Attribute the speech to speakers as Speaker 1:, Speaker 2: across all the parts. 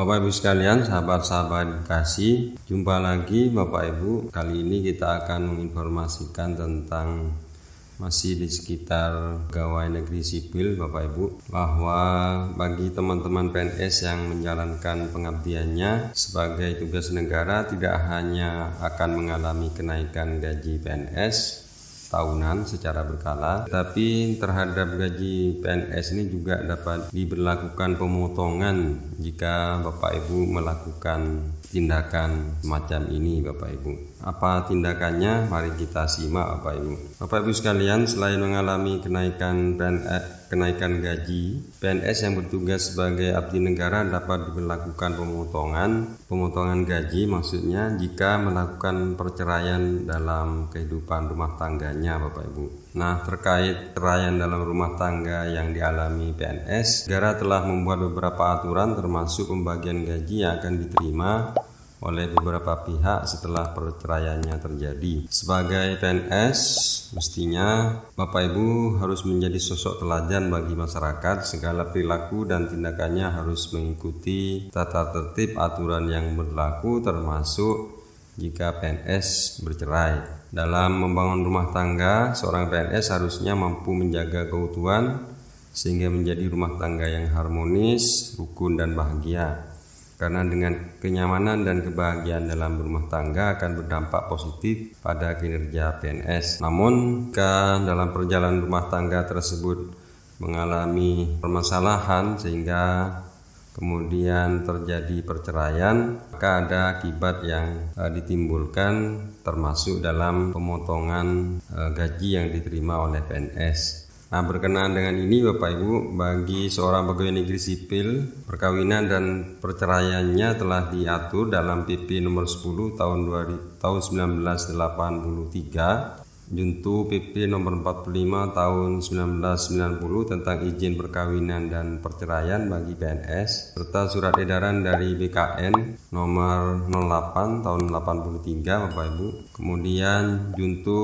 Speaker 1: Bapak Ibu sekalian, sahabat-sahabat kasih, jumpa lagi Bapak Ibu. Kali ini kita akan menginformasikan tentang masih di sekitar pegawai negeri sipil Bapak Ibu, bahwa bagi teman-teman PNS yang menjalankan pengabdiannya sebagai tugas negara tidak hanya akan mengalami kenaikan gaji PNS tahunan secara berkala, tapi terhadap gaji PNS ini juga dapat diberlakukan pemotongan jika Bapak Ibu melakukan tindakan semacam ini Bapak Ibu. Apa tindakannya? Mari kita simak Bapak Ibu. Bapak Ibu sekalian, selain mengalami kenaikan gaji, PNS yang bertugas sebagai abdi negara dapat diberlakukan pemotongan gaji, maksudnya jika melakukan perceraian dalam kehidupan rumah tangganya Bapak Ibu. Nah, terkait perceraian dalam rumah tangga yang dialami PNS, negara telah membuat beberapa aturan termasuk pembagian gaji yang akan diterima oleh beberapa pihak setelah perceraiannya terjadi. Sebagai PNS, mestinya Bapak Ibu harus menjadi sosok teladan bagi masyarakat. Segala perilaku dan tindakannya harus mengikuti tata tertib aturan yang berlaku, termasuk jika PNS bercerai. Dalam membangun rumah tangga, seorang PNS harusnya mampu menjaga keutuhan sehingga menjadi rumah tangga yang harmonis, rukun dan bahagia. Karena dengan kenyamanan dan kebahagiaan dalam rumah tangga akan berdampak positif pada kinerja PNS. Namun, jika dalam perjalanan rumah tangga tersebut mengalami permasalahan sehingga kemudian terjadi perceraian, maka ada akibat yang ditimbulkan termasuk dalam pemotongan gaji yang diterima oleh PNS. Nah, berkenaan dengan ini Bapak Ibu, bagi seorang pegawai negeri sipil, perkawinan dan perceraiannya telah diatur dalam PP nomor 10 tahun 1983, junto PP nomor 45 tahun 1990 tentang izin perkawinan dan perceraian bagi PNS, serta surat edaran dari BKN nomor 08 tahun 83 Bapak Ibu. Kemudian junto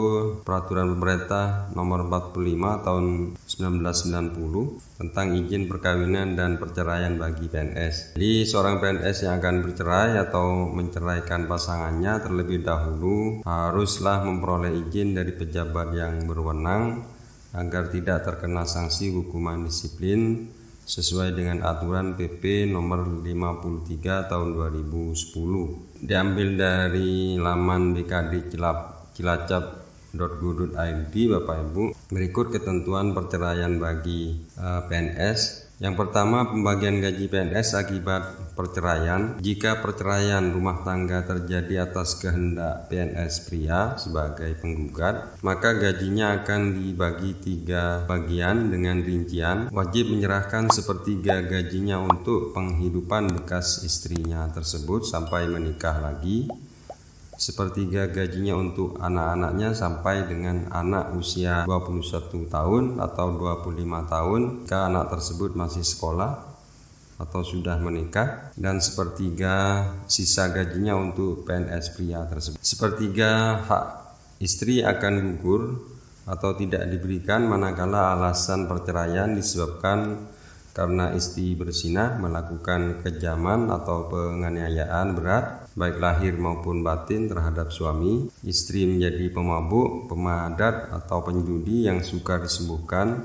Speaker 1: peraturan pemerintah nomor 45 tahun 1990 tentang izin perkawinan dan perceraian bagi PNS. Jadi seorang PNS yang akan bercerai atau menceraikan pasangannya terlebih dahulu haruslah memperoleh izin dari pejabat yang berwenang agar tidak terkena sanksi hukuman disiplin sesuai dengan aturan PP nomor 53 tahun 2010. Diambil dari laman BKD cilacap.go.id Bapak Ibu. Berikut ketentuan perceraian bagi PNS. Yang pertama, pembagian gaji PNS akibat perceraian. Jika perceraian rumah tangga terjadi atas kehendak PNS pria sebagai penggugat, maka gajinya akan dibagi 3 bagian dengan rincian. Wajib menyerahkan sepertiga gajinya untuk penghidupan bekas istrinya tersebut sampai menikah lagi, sepertiga gajinya untuk anak-anaknya sampai dengan anak usia 21 tahun atau 25 tahun jika anak tersebut masih sekolah atau sudah menikah, dan sepertiga sisa gajinya untuk PNS pria tersebut. Sepertiga hak istri akan gugur atau tidak diberikan manakala alasan perceraian disebabkan karena istri berzinah, melakukan kejaman atau penganiayaan berat baik lahir maupun batin terhadap suami, istri menjadi pemabuk, pemadat atau penjudi yang sukar disembuhkan,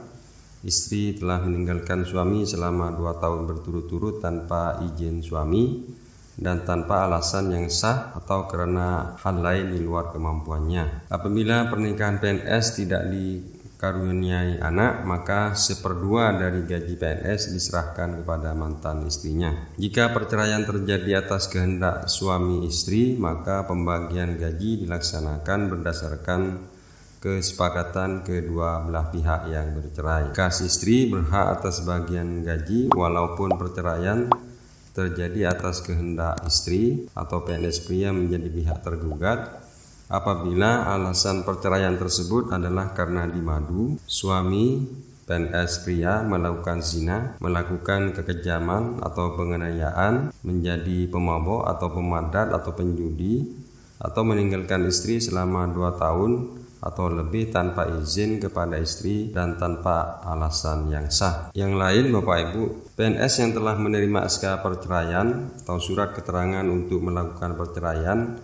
Speaker 1: istri telah meninggalkan suami selama 2 tahun berturut-turut tanpa izin suami dan tanpa alasan yang sah atau karena hal lain di luar kemampuannya. Apabila pernikahan PNS tidak dikaruniai anak, maka 1/2 dari gaji PNS diserahkan kepada mantan istrinya. Jika perceraian terjadi atas kehendak suami istri, maka pembagian gaji dilaksanakan berdasarkan kesepakatan kedua belah pihak yang bercerai. Bekas istri berhak atas bagian gaji walaupun perceraian terjadi atas kehendak istri atau PNS pria menjadi pihak tergugat apabila alasan perceraian tersebut adalah karena dimadu, suami PNS pria melakukan zina, melakukan kekejaman atau penganiayaan, menjadi pemabuk atau pemadat atau penjudi, atau meninggalkan istri selama 2 tahun atau lebih tanpa izin kepada istri dan tanpa alasan yang sah. Yang lain, Bapak Ibu, PNS yang telah menerima SK perceraian atau surat keterangan untuk melakukan perceraian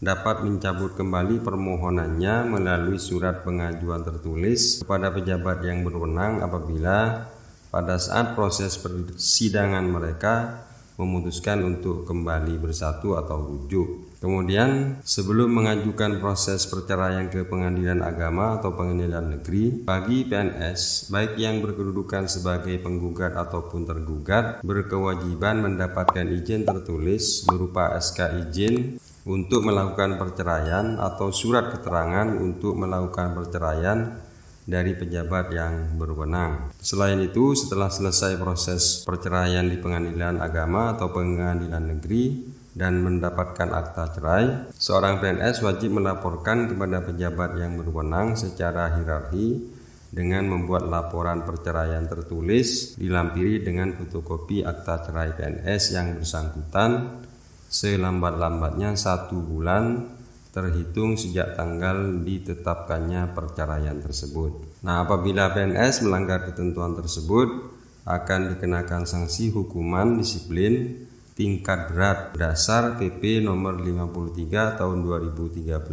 Speaker 1: dapat mencabut kembali permohonannya melalui surat pengajuan tertulis kepada pejabat yang berwenang apabila pada saat proses persidangan mereka memutuskan untuk kembali bersatu atau rujuk. Kemudian, sebelum mengajukan proses perceraian ke pengadilan agama atau pengadilan negeri, bagi PNS, baik yang berkedudukan sebagai penggugat ataupun tergugat, berkewajiban mendapatkan izin tertulis berupa SK izin untuk melakukan perceraian atau surat keterangan untuk melakukan perceraian dari pejabat yang berwenang. Selain itu, setelah selesai proses perceraian di pengadilan agama atau pengadilan negeri dan mendapatkan akta cerai, seorang PNS wajib melaporkan kepada pejabat yang berwenang secara hierarki dengan membuat laporan perceraian tertulis dilampiri dengan fotokopi akta cerai PNS yang bersangkutan selambat-lambatnya 1 bulan terhitung sejak tanggal ditetapkannya perceraian tersebut. Nah, apabila PNS melanggar ketentuan tersebut, akan dikenakan sanksi hukuman disiplin tingkat berat berdasar PP nomor 53 tahun 2013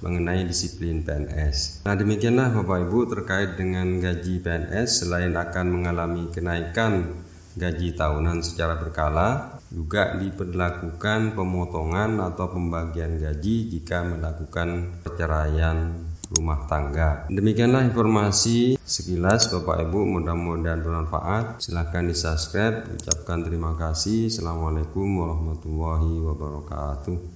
Speaker 1: mengenai disiplin PNS. Nah, demikianlah Bapak Ibu terkait dengan gaji PNS. Selain akan mengalami kenaikan gaji tahunan secara berkala, juga diberlakukan pemotongan atau pembagian gaji jika melakukan perceraian rumah tangga. Demikianlah informasi sekilas Bapak Ibu, mudah-mudahan bermanfaat. Silahkan di subscribe. Ucapkan terima kasih. Assalamualaikum warahmatullahi wabarakatuh.